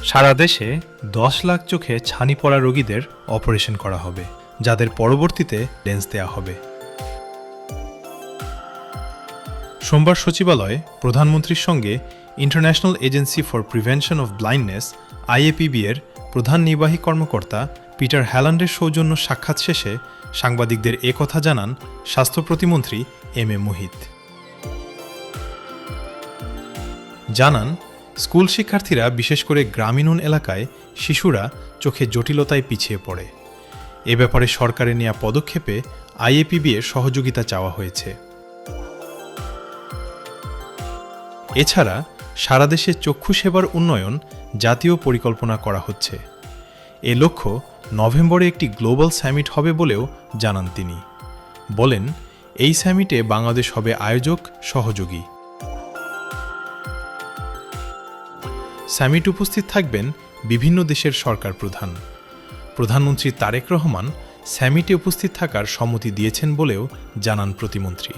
সারা দেশে 10 লাখ চোখে ছানি পড়া রোগীদের অপারেশন করা হবে, যাদের পরবর্তীতে লেন্স দেয়া হবে। সোমবার সচিবালয়ে প্রধানমন্ত্রীর সঙ্গে international agency for prevention of blindness IAPB এর প্রধান নির্বাহী কর্মকর্তা পিটার হ্যালান্ডের সৌজন্য সাক্ষাৎ শেষে সাংবাদিকদের একথা জানান স্বাস্থ্য প্রতিমন্ত্রী M.A. মুহিত। জানান, স্কুল শিক্ষার্থীরা, বিশেষ করে গ্রামীণ এলাকায় শিশুরা চোখে জটিলতায় পিছিয়ে পড়ে। এ ব্যাপারে সরকারের নেওয়া পদক্ষেপে IAPB এর সহযোগিতা চাওয়া হয়েছে। এছাড়া সারা দেশে চক্ষু সেবার উন্নয়ন জাতীয় পরিকল্পনা করা হচ্ছে। এ লক্ষ্য নভেম্বরে একটি গ্লোবাল সামিট হবে বলেও জানান তিনি। বলেন, এই সামিটে বাংলাদেশ হবে আয়োজক, সহযোগী। সামিট উপস্থিত থাকবেন বিভিন্ন দেশের সরকার প্রধান। প্রধানমন্ত্রী তারেক রহমান সামিটে উপস্থিত থাকার সম্মতি দিয়েছেন বলেও জানান প্রতিমন্ত্রী।